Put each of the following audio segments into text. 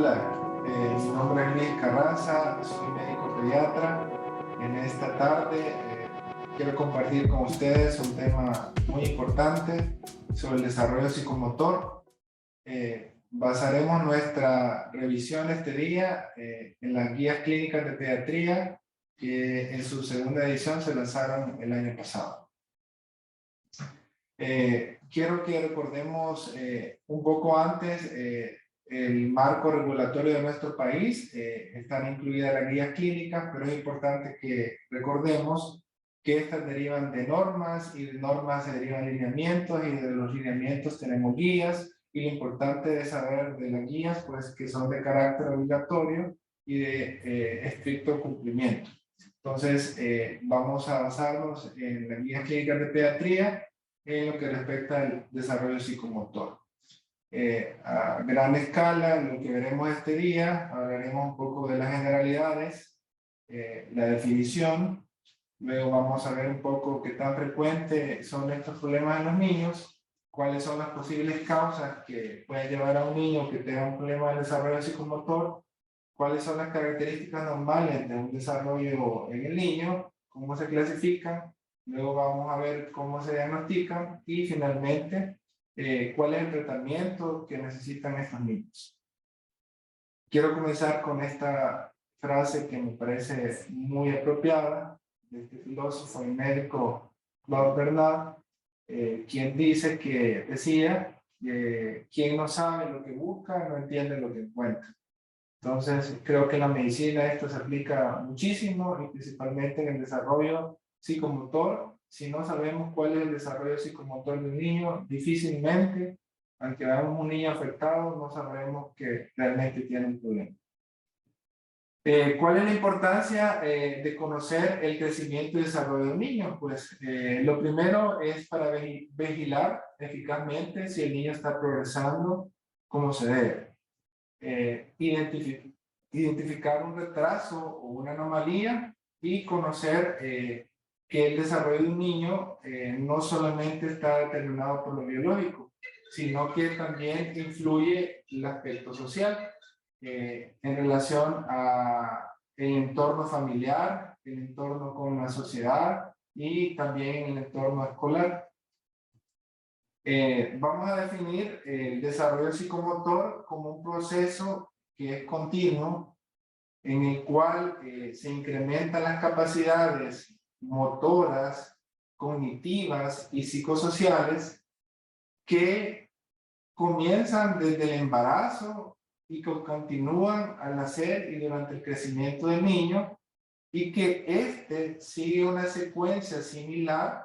Hola, mi nombre es Luis Carranza, soy médico pediatra. En esta tarde quiero compartir con ustedes un tema muy importante sobre el desarrollo psicomotor. Basaremos nuestra revisión este día en las guías clínicas de pediatría que en su segunda edición se lanzaron el año pasado. Quiero que recordemos un poco antes el marco regulatorio de nuestro país. Están incluidas las guías clínicas, pero es importante que recordemos que estas derivan de normas, y de normas se derivan lineamientos, y de los lineamientos tenemos guías, y lo importante es saber de las guías, pues que son de carácter obligatorio y de estricto cumplimiento. Entonces, vamos a basarnos en las guías clínicas de pediatría en lo que respecta al desarrollo psicomotor. A gran escala, lo que veremos este día, hablaremos un poco de las generalidades, la definición, luego vamos a ver un poco qué tan frecuentes son estos problemas en los niños, cuáles son las posibles causas que pueden llevar a un niño que tenga un problema de desarrollo psicomotor, cuáles son las características normales de un desarrollo en el niño, cómo se clasifican, luego vamos a ver cómo se diagnostican y finalmente cuál es el tratamiento que necesitan estos niños. Quiero comenzar con esta frase que me parece muy apropiada de este filósofo y médico Claude Bernard, quien dice que decía quien no sabe lo que busca no entiende lo que encuentra. Entonces, creo que en la medicina esto se aplica muchísimo y principalmente en el desarrollo psicomotor. Si no sabemos cuál es el desarrollo psicomotor de un niño, difícilmente, aunque veamos un niño afectado, no sabremos que realmente tiene un problema. ¿Cuál es la importancia de conocer el crecimiento y desarrollo de un niño? Pues lo primero es para vigilar eficazmente si el niño está progresando como se debe. Identificar un retraso o una anomalía y conocer que el desarrollo de un niño no solamente está determinado por lo biológico, sino que también influye el aspecto social en relación a el entorno familiar, el entorno con la sociedad y también el entorno escolar. Vamos a definir el desarrollo psicomotor como un proceso que es continuo, en el cual se incrementan las capacidades motoras, cognitivas y psicosociales que comienzan desde el embarazo y que continúan al nacer y durante el crecimiento del niño, y que este sigue una secuencia similar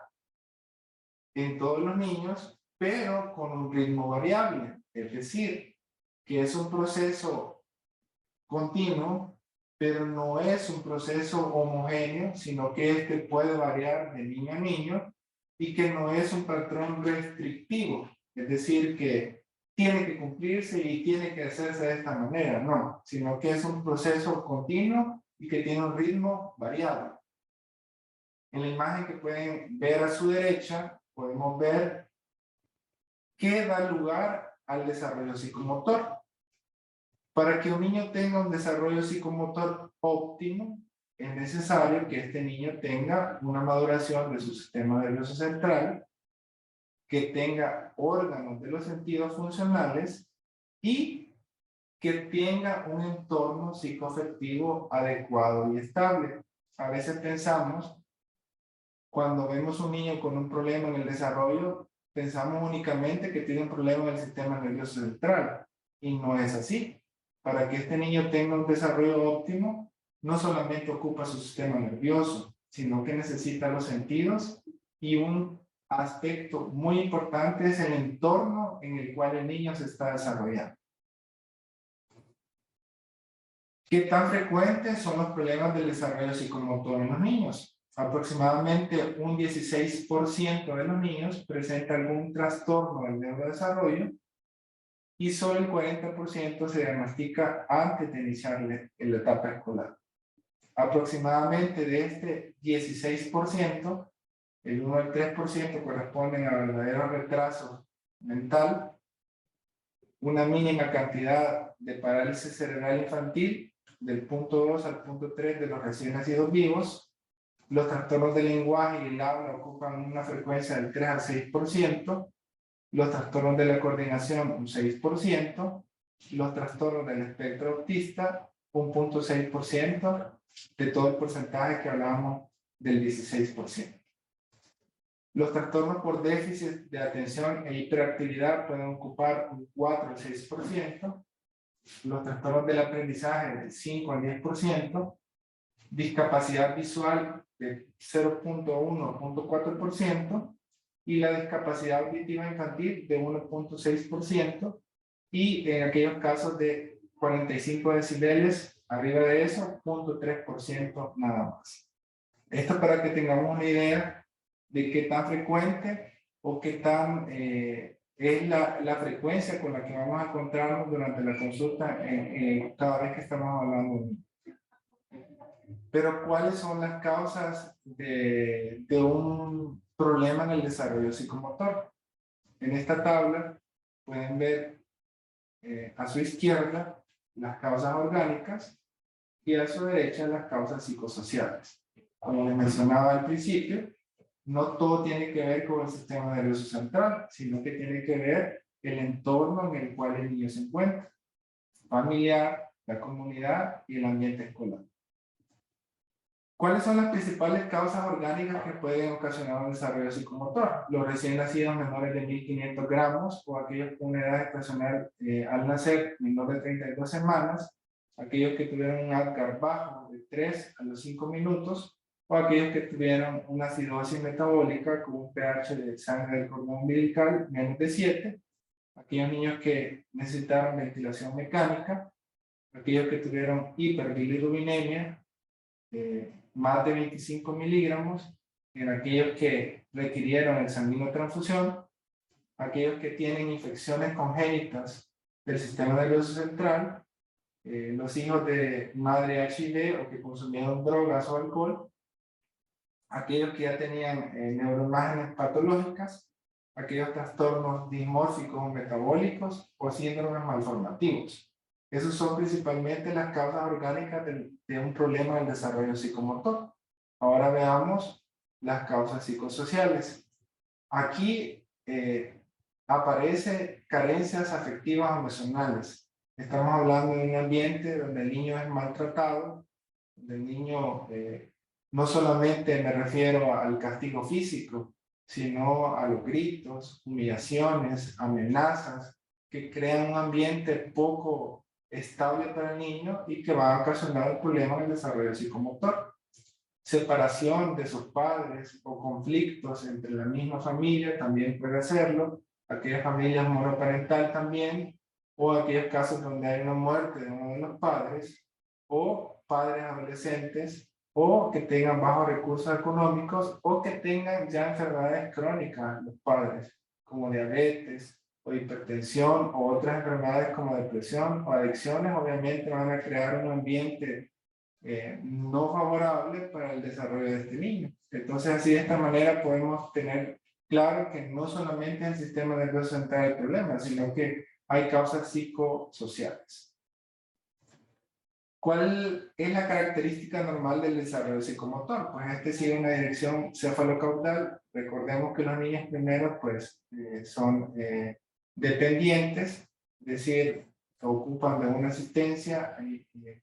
en todos los niños, pero con un ritmo variable, es decir, que es un proceso continuo, pero no es un proceso homogéneo, sino que este puede variar de niño a niño y que no es un patrón restrictivo, es decir, que tiene que cumplirse y tiene que hacerse de esta manera, no, sino que es un proceso continuo y que tiene un ritmo variable. En la imagen que pueden ver a su derecha, podemos ver qué da lugar al desarrollo psicomotor. Para que un niño tenga un desarrollo psicomotor óptimo, es necesario que este niño tenga una maduración de su sistema nervioso central, que tenga órganos de los sentidos funcionales y que tenga un entorno psicoafectivo adecuado y estable. A veces pensamos, cuando vemos un niño con un problema en el desarrollo, pensamos únicamente que tiene un problema en el sistema nervioso central, y no es así. Para que este niño tenga un desarrollo óptimo, no solamente ocupa su sistema nervioso, sino que necesita los sentidos, y un aspecto muy importante es el entorno en el cual el niño se está desarrollando. ¿Qué tan frecuentes son los problemas del desarrollo psicomotor en los niños? Aproximadamente un 16% de los niños presenta algún trastorno del neurodesarrollo y solo el 40% se diagnostica antes de iniciar la etapa escolar. Aproximadamente de este 16%, el 1 al 3% corresponden a verdaderos retrasos mental, una mínima cantidad de parálisis cerebral infantil del punto 2 al punto 3 de los recién nacidos vivos. Los trastornos del lenguaje y el habla ocupan una frecuencia del 3 al 6%. Los trastornos de la coordinación, un 6%. Los trastornos del espectro autista, un 0.6% de todo el porcentaje que hablábamos del 16%. Los trastornos por déficit de atención e hiperactividad pueden ocupar un 4 al 6%. Los trastornos del aprendizaje del 5 al 10%. Discapacidad visual de 0.1 a 0.4%. Y la discapacidad auditiva infantil de 1.6%. Y en aquellos casos de 45 decibeles, arriba de eso, 0.3% nada más. Esto para que tengamos una idea de qué tan frecuente o qué tan es la frecuencia con la que vamos a encontrarnos durante la consulta cada vez que estamos hablando. Pero ¿cuáles son las causas de un problema en el desarrollo psicomotor? En esta tabla pueden ver a su izquierda las causas orgánicas y a su derecha las causas psicosociales. Como les mencionaba al principio, no todo tiene que ver con el sistema nervioso central, sino que tiene que ver el entorno en el cual el niño se encuentra, familiar, la comunidad y el ambiente escolar. ¿Cuáles son las principales causas orgánicas que pueden ocasionar un desarrollo psicomotor? Los recién nacidos menores de 1.500 gramos o aquellos con una edad estacional al nacer menor de 32 semanas, aquellos que tuvieron un Apgar bajo de 3 a los 5 minutos, o aquellos que tuvieron una acidosis metabólica con un pH de sangre del cordón umbilical menos de 7, aquellos niños que necesitaron ventilación mecánica, aquellos que tuvieron hiperbilirubinemia, más de 25 miligramos, en aquellos que requirieron el sanguinotransfusión, aquellos que tienen infecciones congénitas del sistema nervioso central, los hijos de madre HIV o que consumieron drogas o alcohol, aquellos que ya tenían neuroimágenes patológicas, aquellos trastornos dismórficos o metabólicos o síndromes malformativos. Esas son principalmente las causas orgánicas de un problema del desarrollo psicomotor. Ahora veamos las causas psicosociales. Aquí aparecen carencias afectivas o emocionales. Estamos hablando de un ambiente donde el niño es maltratado, donde el niño, no solamente me refiero al castigo físico, sino a los gritos, humillaciones, amenazas, que crean un ambiente poco estable para el niño y que va a ocasionar un problema en el desarrollo psicomotor. Separación de sus padres o conflictos entre la misma familia también puede hacerlo. Aquellas familias monoparental también, o aquellos casos donde hay una muerte de uno de los padres, o padres adolescentes, o que tengan bajos recursos económicos, o que tengan ya enfermedades crónicas los padres, como diabetes, o hipertensión, o otras enfermedades como depresión o adicciones. Obviamente van a crear un ambiente no favorable para el desarrollo de este niño. Entonces, así de esta manera podemos tener claro que no solamente el sistema nervioso central el problema, sino que hay causas psicosociales. ¿Cuál es la característica normal del desarrollo psicomotor? Pues este sigue una dirección cefalocaudal. Recordemos que los niños primero pues son dependientes, es decir, ocupan de una asistencia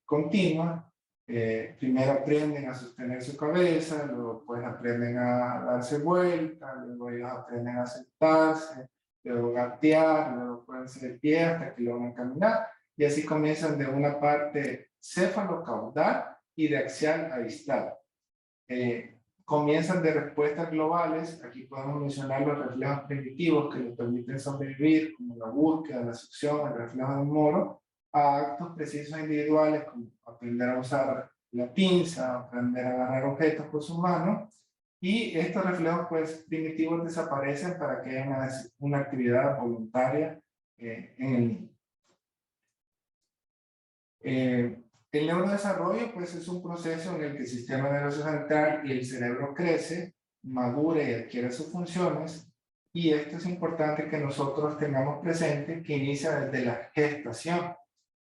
continua. Primero aprenden a sostener su cabeza, luego pues aprenden a darse vuelta, luego ellos aprenden a sentarse, luego gatear, luego ponerse de pie hasta que logran caminar, y así comienzan de una parte cefalocaudal y de axial a distal. Comienzan de respuestas globales. Aquí podemos mencionar los reflejos primitivos que les permiten sobrevivir, como la búsqueda, la succión, el reflejo del moro, a actos precisos individuales, como aprender a usar la pinza, aprender a agarrar objetos con su mano, y estos reflejos pues, primitivos desaparecen para que haya una actividad voluntaria en el niño. El neurodesarrollo pues, es un proceso en el que el sistema nervioso central y el cerebro crece, madura y adquiere sus funciones, Y esto es importante que nosotros tengamos presente que inicia desde la gestación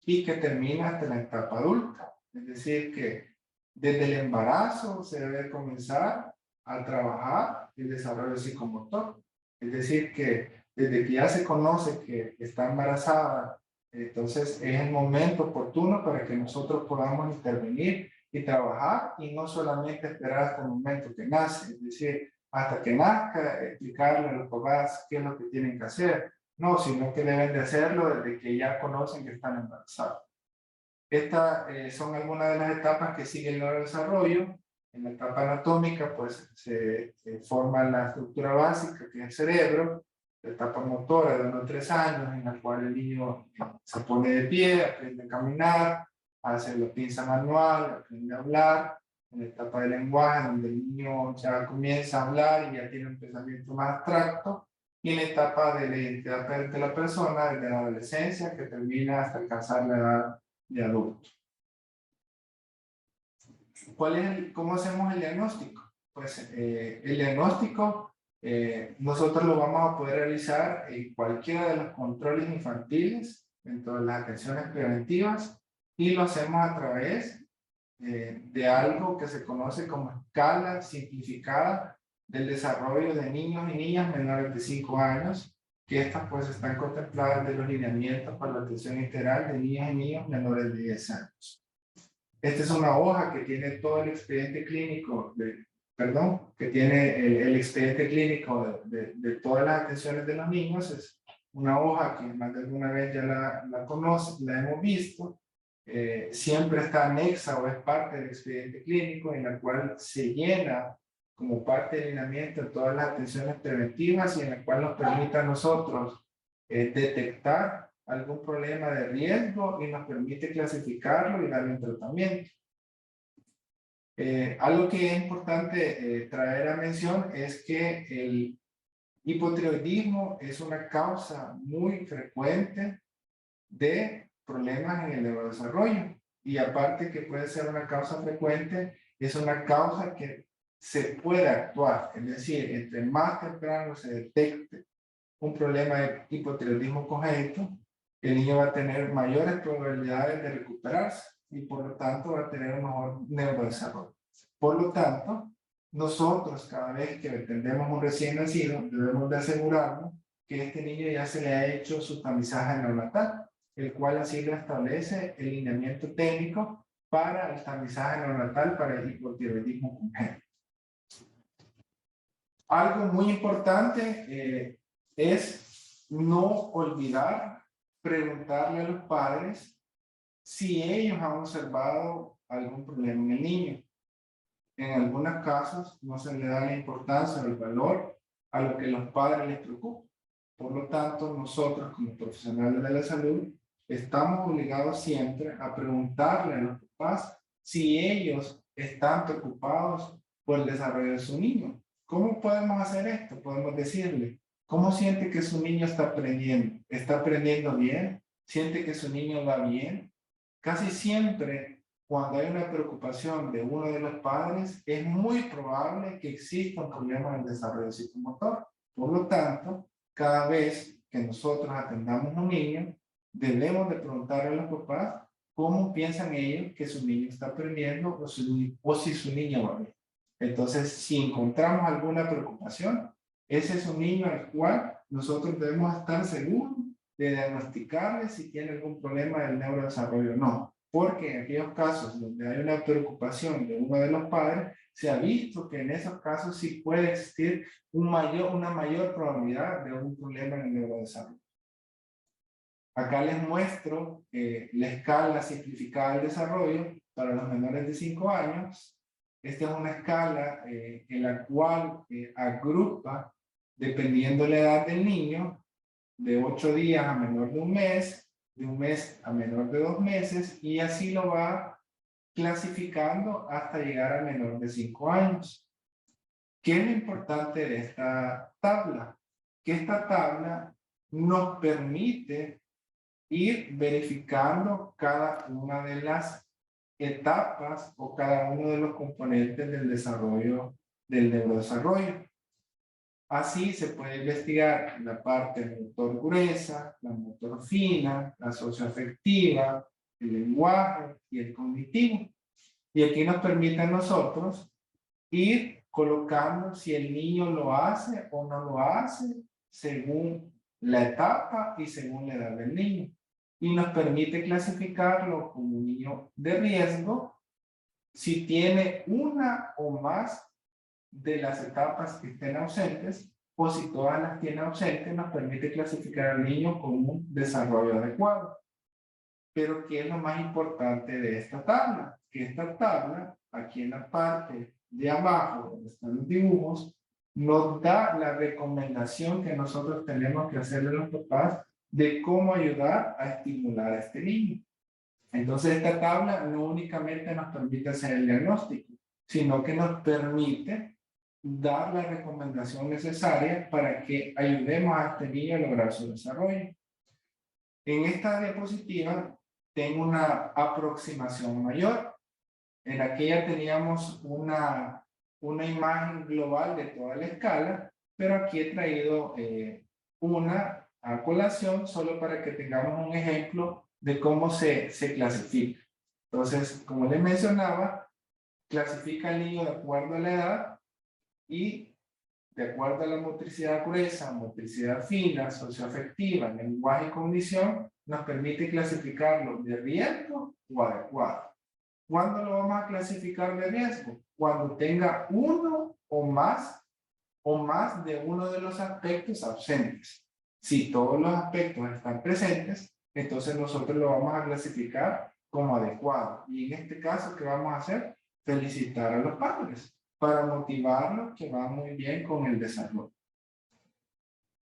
y que termina hasta la etapa adulta. Es decir, que desde el embarazo se debe comenzar a trabajar el desarrollo psicomotor. Es decir, que desde que ya se conoce que está embarazada, entonces es el momento oportuno para que nosotros podamos intervenir y trabajar y no solamente esperar hasta el momento que nace. Es decir, hasta que nazca, explicarle a los papás qué es lo que tienen que hacer. No, sino que deben de hacerlo desde que ya conocen que están embarazados. Estas son algunas de las etapas que sigue el neurodesarrollo. En la etapa anatómica, pues se forma la estructura básica, que es el cerebro. La etapa motora de 1 a 3 años, en la cual el niño se pone de pie, aprende a caminar, hace la pinza manual, aprende a hablar. En la etapa de lenguaje, donde el niño ya comienza a hablar y ya tiene un pensamiento más abstracto. Y en la etapa de la identidad de la persona, desde la adolescencia, que termina hasta alcanzar la edad de adulto. ¿Cómo hacemos el diagnóstico? Pues el diagnóstico nosotros lo vamos a poder realizar en cualquiera de los controles infantiles, dentro de las atenciones preventivas, y lo hacemos a través de algo que se conoce como escala simplificada del desarrollo de niños y niñas menores de 5 años, que estas pues están contempladas de los lineamientos para la atención integral de niñas y niños menores de 10 años. Esta es una hoja que tiene todo el expediente clínico, que tiene el expediente clínico de todas las atenciones de los niños. Es una hoja que más de alguna vez ya la conoce, la hemos visto. Siempre está anexa o es parte del expediente clínico, en la cual se llena como parte del lineamiento de todas las atenciones preventivas y en la cual nos permite a nosotros detectar algún problema de riesgo y nos permite clasificarlo y darle un tratamiento. Algo que es importante traer a mención es que el hipotiroidismo es una causa muy frecuente de problemas en el neurodesarrollo, y aparte que puede ser una causa frecuente, es una causa que se puede actuar. Es decir, entre más temprano se detecte un problema de hipotiroidismo congénito, el niño va a tener mayores probabilidades de recuperarse y por lo tanto va a tener un mejor neurodesarrollo. Por lo tanto, nosotros cada vez que atendemos un recién nacido, debemos de asegurarnos que este niño ya se le ha hecho su tamizaje neonatal, el cual así lo establece el lineamiento técnico para el tamizaje neonatal para el hipotiroidismo congénito. Algo muy importante es no olvidar preguntarle a los padres si ellos han observado algún problema en el niño. En algunos casos no se le da la importancia o el valor a lo que los padres les preocupa. Por lo tanto, nosotros como profesionales de la salud estamos obligados siempre a preguntarle a los papás si ellos están preocupados por el desarrollo de su niño. ¿Cómo podemos hacer esto? Podemos decirle, ¿cómo siente que su niño está aprendiendo? ¿Está aprendiendo bien? ¿Siente que su niño va bien? Casi siempre, cuando hay una preocupación de uno de los padres, es muy probable que exista un problema en el desarrollo psicomotor. Por lo tanto, cada vez que nosotros atendamos a un niño, debemos de preguntar a los papás cómo piensan ellos que su niño está aprendiendo o si su niño va bien. Entonces, si encontramos alguna preocupación, ese es un niño al cual nosotros debemos estar seguros de diagnosticarle si tiene algún problema del neurodesarrollo o no. Porque en aquellos casos donde hay una preocupación de uno de los padres, se ha visto que en esos casos sí puede existir una mayor probabilidad de un problema en el neurodesarrollo. Acá les muestro la escala simplificada del desarrollo para los menores de 5 años. Esta es una escala en la cual agrupa, dependiendo de la edad del niño, de 8 días a menor de un mes a menor de 2 meses, y así lo va clasificando hasta llegar a menor de 5 años. ¿Qué es lo importante de esta tabla? Que esta tabla nos permite ir verificando cada una de las etapas o cada uno de los componentes del desarrollo, del neurodesarrollo. Así se puede investigar la parte motor gruesa, la motor fina, la socioafectiva, el lenguaje y el cognitivo. Y aquí nos permite a nosotros ir colocando si el niño lo hace o no lo hace según la etapa y según la edad del niño. Y nos permite clasificarlo como un niño de riesgo si tiene una o más de las etapas que estén ausentes, o si todas las tiene ausentes, nos permite clasificar al niño con un desarrollo adecuado. Pero ¿qué es lo más importante de esta tabla? Que esta tabla, aquí en la parte de abajo, donde están los dibujos, nos da la recomendación que nosotros tenemos que hacerle a los papás de cómo ayudar a estimular a este niño. Entonces, esta tabla no únicamente nos permite hacer el diagnóstico, sino que nos permite dar la recomendación necesaria para que ayudemos a este niño a lograr su desarrollo. En esta diapositiva tengo una aproximación mayor. En aquella teníamos una imagen global de toda la escala, pero aquí he traído una a colación solo para que tengamos un ejemplo de cómo se clasifica. Entonces, como les mencionaba, clasifica al niño de acuerdo a la edad y de acuerdo a la motricidad gruesa, motricidad fina, socioafectiva, lenguaje y cognición, nos permite clasificarlo de riesgo o adecuado. ¿Cuándo lo vamos a clasificar de riesgo? Cuando tenga uno o más de uno de los aspectos ausentes. Si todos los aspectos están presentes, entonces nosotros lo vamos a clasificar como adecuado. Y en este caso, ¿qué vamos a hacer? Felicitar a los padres para motivarlos que van muy bien con el desarrollo.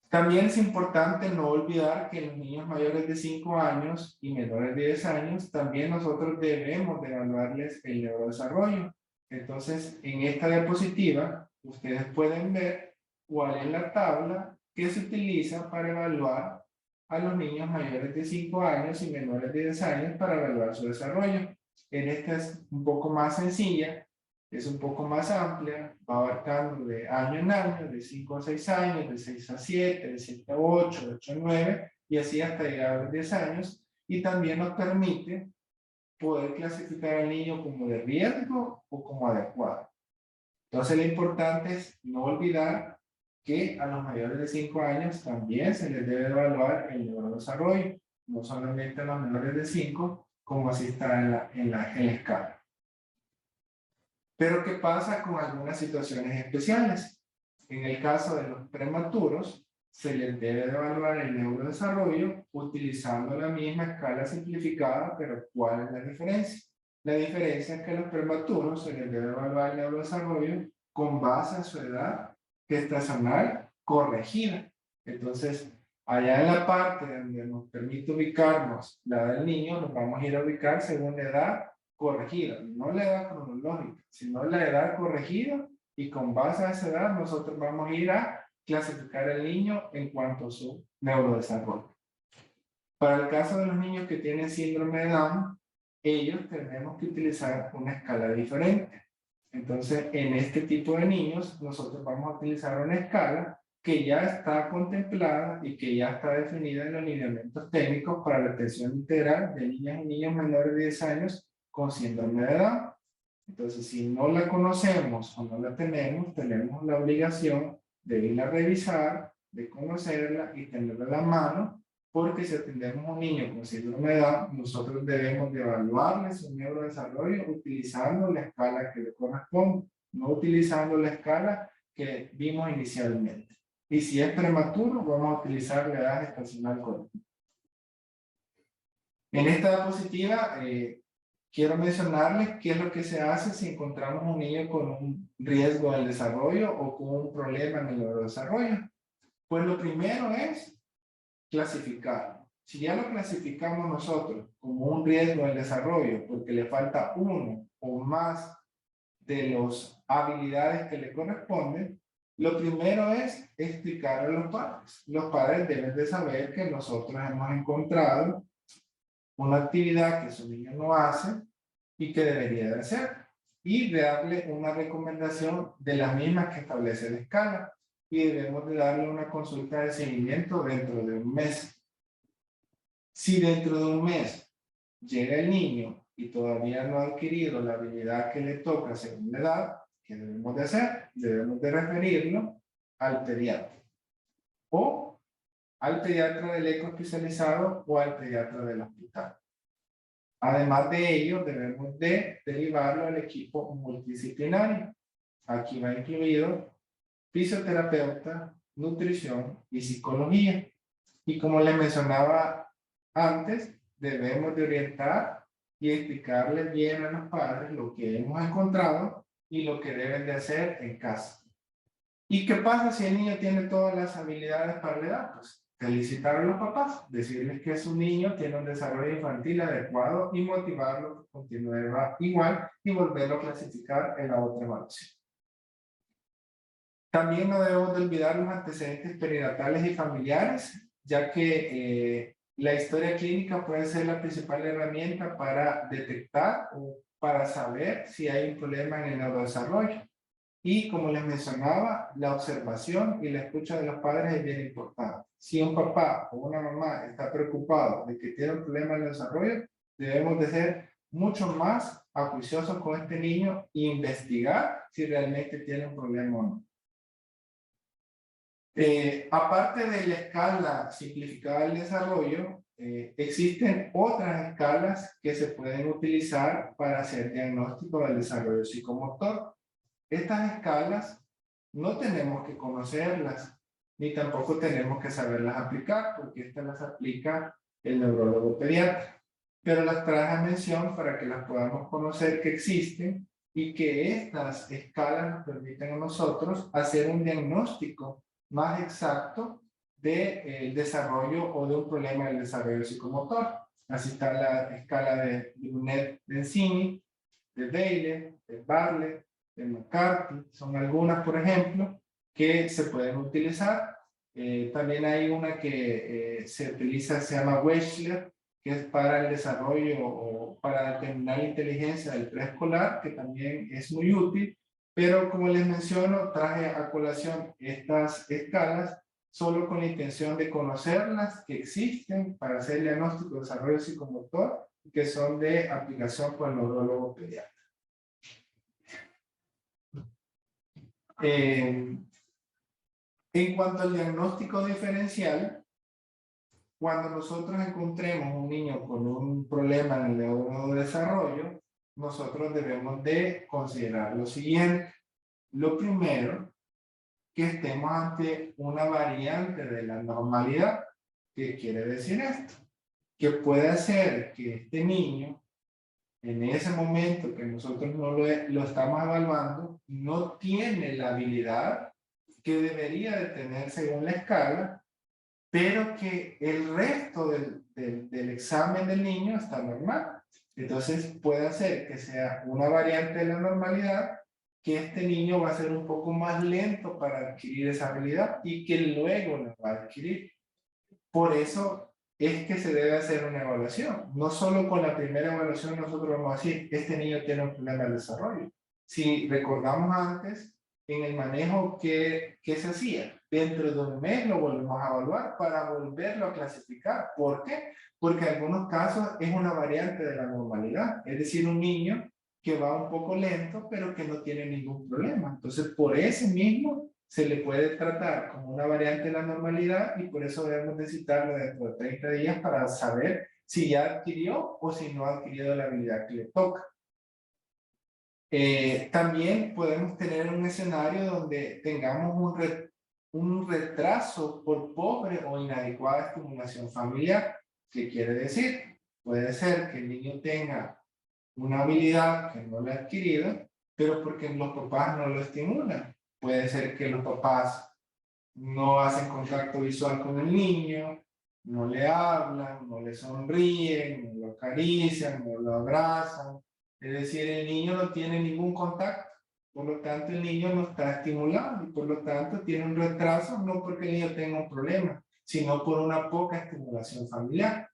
También es importante no olvidar que los niños mayores de 5 años y menores de 10 años, también nosotros debemos de evaluarles el neurodesarrollo. Entonces, en esta diapositiva, ustedes pueden ver cuál es la tabla que se utiliza para evaluar a los niños mayores de 5 años y menores de 10 años para evaluar su desarrollo. En esta es un poco más sencilla, es un poco más amplia, va abarcando de año en año, de 5 a 6 años, de 6 a 7, de 7 a 8, de 8 a 9, y así hasta llegar a los 10 años, y también nos permite poder clasificar al niño como de riesgo o como adecuado. Entonces lo importante es no olvidar que a los mayores de 5 años también se les debe evaluar el neurodesarrollo, no solamente a los menores de 5, como así está en la escala. Pero ¿qué pasa con algunas situaciones especiales? En el caso de los prematuros, se les debe evaluar el neurodesarrollo utilizando la misma escala simplificada, pero ¿cuál es la diferencia? La diferencia es que a los prematuros se les debe evaluar el neurodesarrollo con base a su edad gestacional corregida. Entonces, allá en la parte donde nos permite ubicarnos la edad del niño, nos vamos a ir a ubicar según la edad corregida, no la edad cronológica, sino la edad corregida, y con base a esa edad nosotros vamos a ir a clasificar al niño en cuanto a su neurodesarrollo. Para el caso de los niños que tienen síndrome de Down, ellos tenemos que utilizar una escala diferente. Entonces, en este tipo de niños, nosotros vamos a utilizar una escala que ya está contemplada y que ya está definida en los lineamientos técnicos para la atención integral de niñas y niños menores de 10 años con síndrome de Down. Entonces, si no la conocemos o no la tenemos la obligación de irla a revisar, de conocerla y tenerla a la mano, porque si atendemos a un niño con síndrome de Down, nosotros debemos de evaluarle su neurodesarrollo utilizando la escala que le corresponde, no utilizando la escala que vimos inicialmente. Y si es prematuro, vamos a utilizar la edad gestacional correcta. En esta diapositiva, quiero mencionarles qué es lo que se hace si encontramos un niño con un riesgo del desarrollo o con un problema en el neurodesarrollo. Pues lo primero es clasificarlo. Si ya lo clasificamos nosotros como un riesgo del desarrollo porque le falta uno o más de las habilidades que le corresponden, lo primero es explicar a los padres. Los padres deben de saber que nosotros hemos encontrado una actividad que su niño no hace y que debería de hacer, y darle una recomendación de las mismas que establece la escala. y debemos de darle una consulta de seguimiento dentro de un mes. Si dentro de un mes llega el niño y todavía no ha adquirido la habilidad que le toca según la edad, ¿qué debemos de hacer? Debemos de referirlo al pediatra o al pediatra del eco especializado o al pediatra del hospital. Además de ello, debemos de derivarlo al equipo multidisciplinario. Aquí va incluido fisioterapeuta, nutrición y psicología. Y como les mencionaba antes, debemos de orientar y explicarle bien a los padres lo que hemos encontrado y lo que deben de hacer en casa. ¿Y qué pasa si el niño tiene todas las habilidades para la edad? Pues felicitar a los papás, decirles que su niño tiene un desarrollo infantil adecuado y motivarlo a que continúe igual y volverlo a clasificar en la otra evaluación. También no debemos de olvidar los antecedentes perinatales y familiares, ya que la historia clínica puede ser la principal herramienta para detectar o para saber si hay un problema en el neurodesarrollo. Y como les mencionaba, la observación y la escucha de los padres es bien importante. Si un papá o una mamá está preocupado de que tiene un problema en el desarrollo, debemos de ser mucho más acuiciosos con este niño e investigar si realmente tiene un problema o no. Aparte de la escala simplificada del desarrollo, existen otras escalas que se pueden utilizar para hacer diagnóstico del desarrollo psicomotor. Estas escalas no tenemos que conocerlas, ni tampoco tenemos que saberlas aplicar, porque estas las aplica el neurólogo pediatra. Pero las traje a mención para que las podamos conocer que existen y que estas escalas nos permiten a nosotros hacer un diagnóstico más exacto del desarrollo o de un problema del desarrollo psicomotor. Así está la escala de Brunet-Lenzini, de Bailey, de Bartlett, de McCarthy, son algunas, por ejemplo, que se pueden utilizar. También hay una que se utiliza, se llama Wechsler, que es para el desarrollo o para determinar la inteligencia del preescolar, que también es muy útil, pero como les menciono, traje a colación estas escalas solo con la intención de conocerlas, que existen para hacer el diagnóstico de desarrollo psicomotor, que son de aplicación por el neurólogo pediatra. En cuanto al diagnóstico diferencial, cuando nosotros encontremos un niño con un problema en el neurodesarrollo, nosotros debemos de considerar lo siguiente. Lo primero, que estemos ante una variante de la normalidad. ¿Qué quiere decir esto? Que puede hacer que este niño, en ese momento que nosotros no lo estamos evaluando, no tiene la habilidad que debería de tener según la escala, pero que el resto del examen del niño está normal. Entonces puede hacer que sea una variante de la normalidad, que este niño va a ser un poco más lento para adquirir esa habilidad y que luego la va a adquirir. Por eso es que se debe hacer una evaluación. No solo con la primera evaluación nosotros vamos a decir, este niño tiene un problema de desarrollo. Si recordamos antes, en el manejo que se hacía, dentro de un mes lo volvemos a evaluar para volverlo a clasificar. ¿Por qué? Porque en algunos casos es una variante de la normalidad. Es decir, un niño que va un poco lento, pero que no tiene ningún problema. Entonces, por ese mismo se le puede tratar como una variante de la normalidad y por eso debemos de citarlo dentro de 30 días para saber si ya adquirió o si no ha adquirido la habilidad que le toca. También podemos tener un escenario donde tengamos un retraso por pobre o inadecuada estimulación familiar. ¿Qué quiere decir? Puede ser que el niño tenga una habilidad que no la ha adquirido, pero porque los papás no lo estimulan. Puede ser que los papás no hacen contacto visual con el niño, no le hablan, no le sonríen, no lo acarician, no lo abrazan. Es decir, el niño no tiene ningún contacto, por lo tanto el niño no está estimulado y por lo tanto tiene un retraso, no porque el niño tenga un problema, sino por una poca estimulación familiar.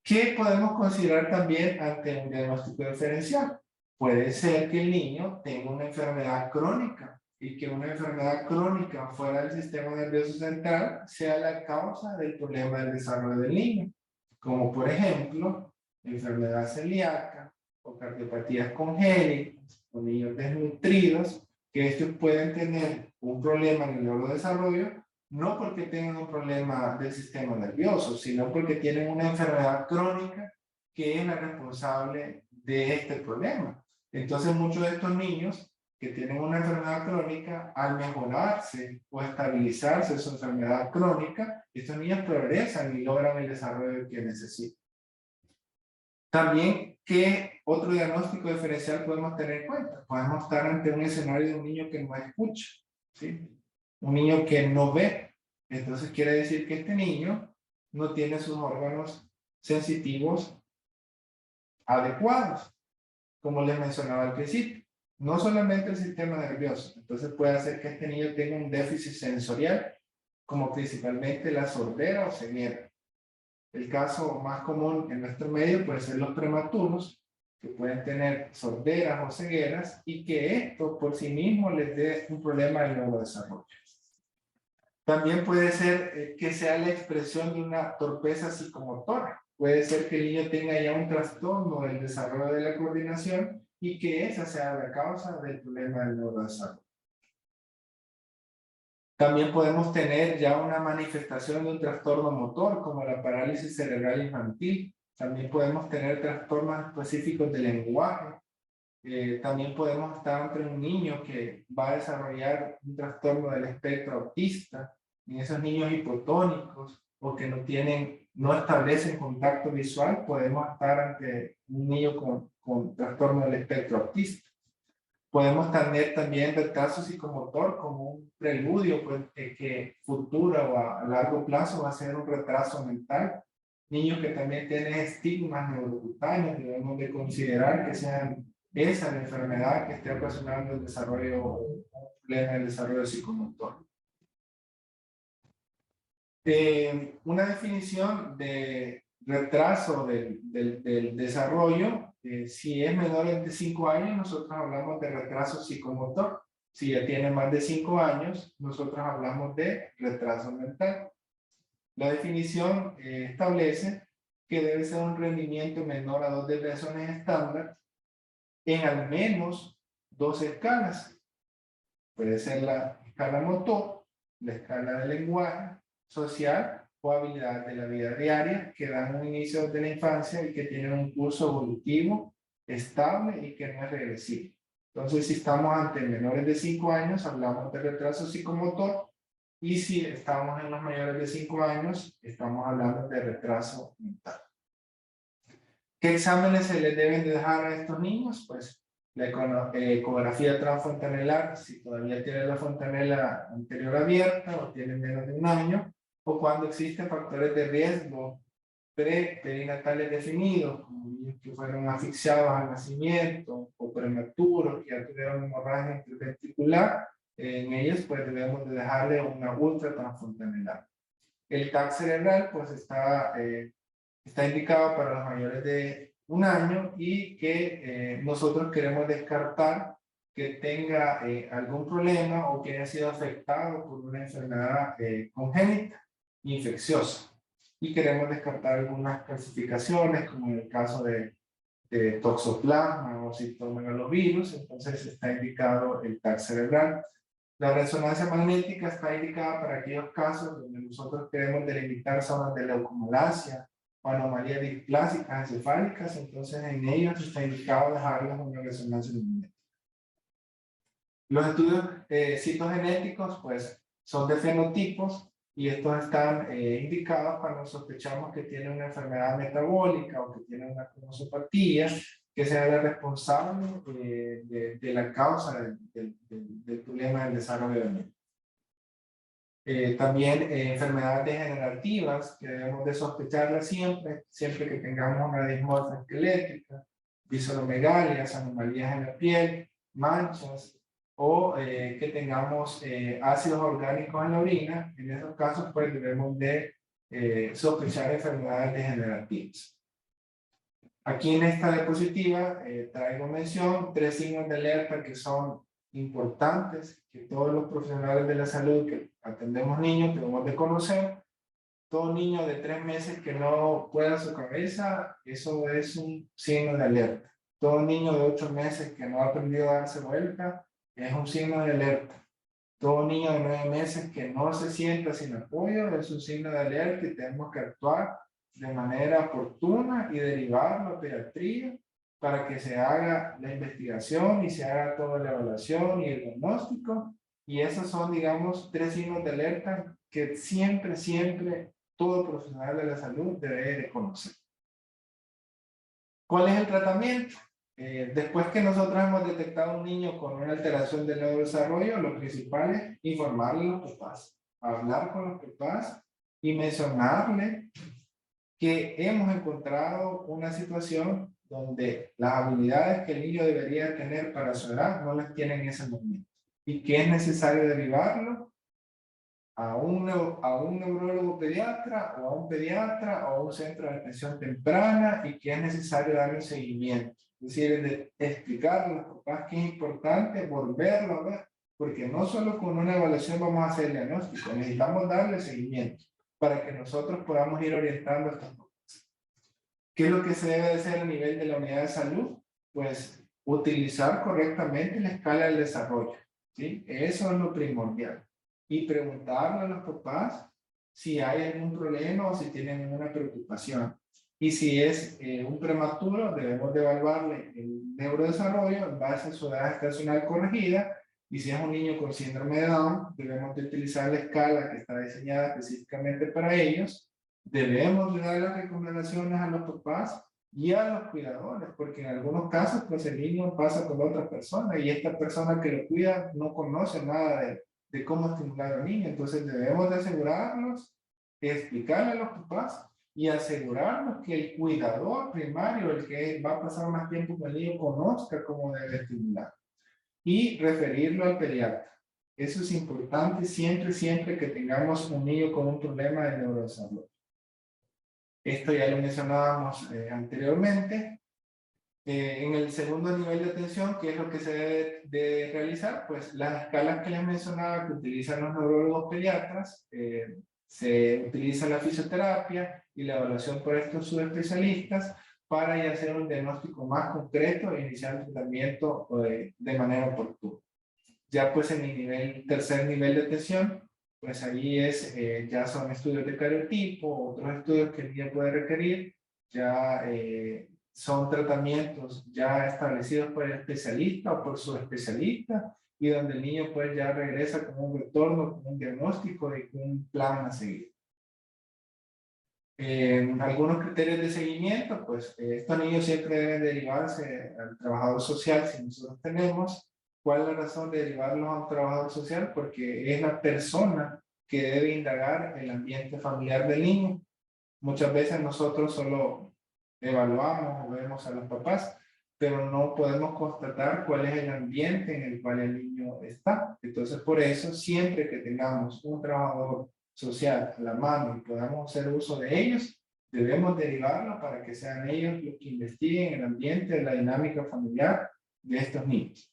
¿Qué podemos considerar también ante un diagnóstico diferencial? Puede ser que el niño tenga una enfermedad crónica y que una enfermedad crónica fuera del sistema nervioso central sea la causa del problema del desarrollo del niño, como por ejemplo, enfermedad celíaca o cardiopatías congénitas o niños desnutridos, que estos pueden tener un problema en el neurodesarrollo, no porque tengan un problema del sistema nervioso, sino porque tienen una enfermedad crónica que es la responsable de este problema. Entonces, muchos de estos niños que tienen una enfermedad crónica, al mejorarse o estabilizarse su enfermedad crónica, estos niños progresan y logran el desarrollo que necesitan. También, ¿qué otro diagnóstico diferencial podemos tener en cuenta? Podemos estar ante un escenario de un niño que no escucha, ¿sí? Un niño que no ve. Entonces quiere decir que este niño no tiene sus órganos sensitivos adecuados, como les mencionaba al principio. No solamente el sistema nervioso, entonces puede hacer que este niño tenga un déficit sensorial, como principalmente la sordera o ceguera. El caso más común en nuestro medio puede ser los prematuros, que pueden tener sorderas o cegueras, y que esto por sí mismo les dé un problema del neurodesarrollo. También puede ser que sea la expresión de una torpeza psicomotora. Puede ser que el niño tenga ya un trastorno del desarrollo de la coordinación y que esa sea la causa del problema del neurodesarrollo. También podemos tener ya una manifestación de un trastorno motor, como la parálisis cerebral infantil. También podemos tener trastornos específicos del lenguaje. También podemos estar ante un niño que va a desarrollar un trastorno del espectro autista, en esos niños hipotónicos o que no establecen contacto visual, podemos estar ante un niño con trastorno del espectro autista. Podemos tener también retraso psicomotor como un preludio pues, que futuro o a largo plazo va a ser un retraso mental. Niños que también tienen estigmas neurocutáneos, debemos de considerar que sean esa la enfermedad que esté ocasionando el desarrollo, problema del desarrollo psicomotor. Una definición de retraso del desarrollo, si es menor de 5 años, nosotros hablamos de retraso psicomotor. Si ya tiene más de 5 años, nosotros hablamos de retraso mental. La definición establece que debe ser un rendimiento menor a 2 desviaciones estándar en al menos 2 escalas. Puede ser la escala motor, la escala de lenguaje, social o habilidades de la vida diaria que dan un inicio de la infancia y que tienen un curso evolutivo estable y que no es regresivo. Entonces, si estamos ante menores de 5 años, hablamos de retraso psicomotor, y si estamos en los mayores de 5 años, estamos hablando de retraso mental. ¿Qué exámenes se les deben de dejar a estos niños? Pues la ecografía transfontanelar, si todavía tiene la fontanela anterior abierta o tiene menos de 1 año, o cuando existen factores de riesgo perinatales definidos, como niños que fueron asfixiados al nacimiento o prematuros que ya tuvieron hemorragia interventricular, en ellos pues debemos de dejarle una ultra transfontanelar. El TAC cerebral pues está indicado para los mayores de 1 año y que nosotros queremos descartar que tenga algún problema o que haya sido afectado por una enfermedad congénita, infecciosa. Y queremos descartar algunas clasificaciones, como en el caso de toxoplasma o citomegalovirus, entonces está indicado el TAC cerebral. La resonancia magnética está indicada para aquellos casos donde nosotros queremos delimitar zonas de leucomalacia o anomalías displásicas encefálicas, entonces en ellos está indicado dejarles una resonancia magnética. Los estudios citogenéticos pues son de fenotipos y estos están indicados cuando sospechamos que tiene una enfermedad metabólica o que tiene una cromosomatía que sea la responsable de la causa del problema del desarrollo del niño. También enfermedades degenerativas que debemos de sospecharlas siempre que tengamos una dismorfia esquelética, visoromegalias, anomalías en la piel, manchas, o que tengamos ácidos orgánicos en la orina. En esos casos pues debemos de sospechar enfermedades degenerativas. Aquí en esta diapositiva traigo mención 3 signos de alerta que son importantes que todos los profesionales de la salud que atendemos niños debemos de conocer. Todo niño de 3 meses que no pueda su cabeza, eso es un signo de alerta. Todo niño de 8 meses que no ha aprendido a darse vuelta, es un signo de alerta. Todo niño de 9 meses que no se sienta sin apoyo, es un signo de alerta y tenemos que actuar de manera oportuna y derivarlo a pediatría para que se haga la investigación y se haga toda la evaluación y el diagnóstico. Y esos son, digamos, 3 signos de alerta que siempre, siempre todo profesional de la salud debe de conocer. ¿Cuál es el tratamiento? Después que nosotros hemos detectado un niño con una alteración del neurodesarrollo, lo principal es informarle a los papás, hablar con los papás y mencionarle que hemos encontrado una situación donde las habilidades que el niño debería tener para su edad no las tiene en ese momento y que es necesario derivarlo a un neurólogo pediatra o a un pediatra o a un centro de atención temprana y que es necesario darle seguimiento. Es decir, de explicarle a los papás que es importante volverlo a ver, porque no solo con una evaluación vamos a hacer el diagnóstico, necesitamos darle seguimiento para que nosotros podamos ir orientando a estos papás. ¿Qué es lo que se debe de hacer a nivel de la unidad de salud? Pues utilizar correctamente la escala del desarrollo, ¿sí? Eso es lo primordial. Y preguntarle a los papás si hay algún problema o si tienen alguna preocupación. Y si es un prematuro, debemos de evaluarle el neurodesarrollo en base a su edad estacional corregida. Y si es un niño con síndrome de Down, debemos de utilizar la escala que está diseñada específicamente para ellos. Debemos de dar las recomendaciones a los papás y a los cuidadores, porque en algunos casos, pues el niño pasa con otra persona y esta persona que lo cuida no conoce nada de cómo estimular al niño. Entonces debemos de asegurarnos, explicarle a los papás y asegurarnos que el cuidador primario, el que va a pasar más tiempo con el niño, conozca cómo debe estimular. Y referirlo al pediatra. Eso es importante siempre, siempre que tengamos un niño con un problema de neurodesarrollo. Esto ya lo mencionábamos anteriormente. En el segundo nivel de atención, ¿qué es lo que se debe de realizar? Pues las escalas que les mencionaba que utilizan los neurólogos pediatras, se utiliza la fisioterapia y la evaluación por estos subespecialistas para ya hacer un diagnóstico más concreto e iniciar el tratamiento de manera oportuna. Ya pues en el tercer nivel de atención, pues ahí ya son estudios de cariotipo, otros estudios que el niño puede requerir, ya son tratamientos ya establecidos por el especialista o por su especialista y donde el niño pues ya regresa con un retorno, con un diagnóstico y con un plan a seguir. Algunos criterios de seguimiento, pues estos niños siempre deben derivarse al trabajador social si nosotros tenemos. ¿Cuál es la razón de derivarlos a un trabajador social? Porque es la persona que debe indagar el ambiente familiar del niño. Muchas veces nosotros solo evaluamos o vemos a los papás, pero no podemos constatar cuál es el ambiente en el cual el niño está. Entonces, por eso, siempre que tengamos un trabajador social a la mano y podamos hacer uso de ellos, debemos derivarlo para que sean ellos los que investiguen el ambiente, la dinámica familiar de estos niños.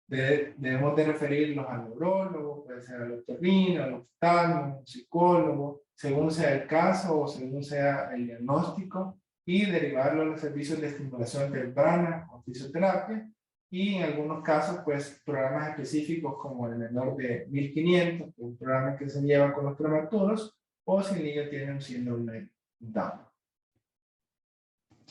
Debemos de referirlos al neurólogo, puede ser al otorrino, al oftalmo, al psicólogo, según sea el caso o según sea el diagnóstico, y derivarlo a los servicios de estimulación temprana o fisioterapia, y en algunos casos, pues, programas específicos como el menor de 1500, un programa que se lleva con los prematuros, o si el niño tiene un síndrome Down.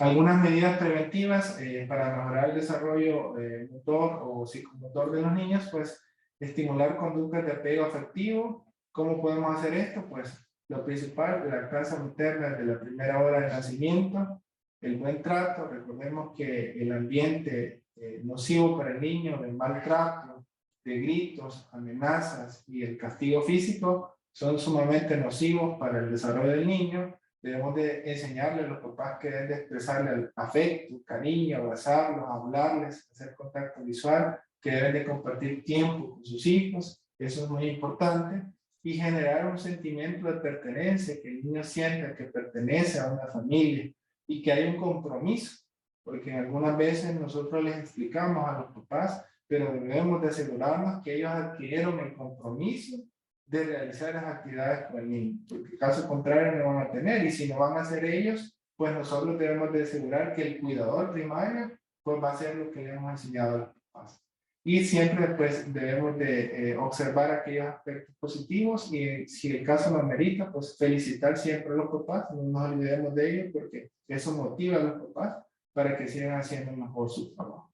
Algunas medidas preventivas para mejorar el desarrollo motor o psicomotor de los niños, pues estimular conductas de apego afectivo. ¿Cómo podemos hacer esto? Pues lo principal, la lactancia materna desde la primera hora de nacimiento, el buen trato. Recordemos que el ambiente nocivo para el niño, del maltrato, de gritos, amenazas y el castigo físico son sumamente nocivos para el desarrollo del niño. Debemos de enseñarle a los papás que deben de expresarle el afecto, cariño, abrazarlos, hablarles, hacer contacto visual, que deben de compartir tiempo con sus hijos, eso es muy importante, y generar un sentimiento de pertenencia, que el niño sienta que pertenece a una familia y que hay un compromiso, porque algunas veces nosotros les explicamos a los papás pero debemos de asegurarnos que ellos adquirieron el compromiso de realizar las actividades con el niño, porque caso contrario no van a tener, y si no van a hacer ellos, pues nosotros debemos de asegurar que el cuidador primario pues va a hacer lo que le hemos enseñado a los papás. Y siempre pues debemos de observar aquellos aspectos positivos y si el caso lo amerita, pues felicitar siempre a los papás, no nos olvidemos de ellos porque eso motiva a los papás para que sigan haciendo mejor su trabajo.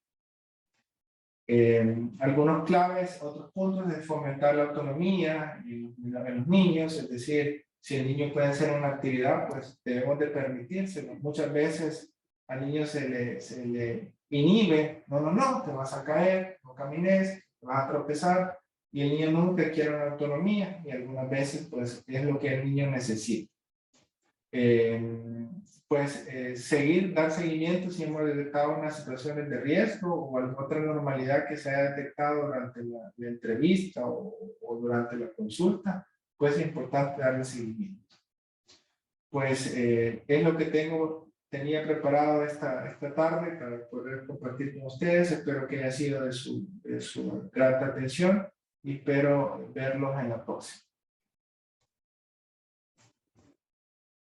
Algunos claves, otros puntos es fomentar la autonomía en los niños, es decir, si el niño puede hacer una actividad, pues debemos de permitírselo. Muchas veces al niño se le inhibe, no, te vas a caer, no camines, te vas a tropezar, y el niño nunca quiere una autonomía, y algunas veces pues es lo que el niño necesita. Dar seguimiento si hemos detectado unas situaciones de riesgo o alguna otra normalidad que se haya detectado durante la entrevista o durante la consulta, pues es importante darle seguimiento. Pues es lo que tenía preparado esta tarde para poder compartir con ustedes. Espero que haya sido de su grata atención y espero verlos en la próxima.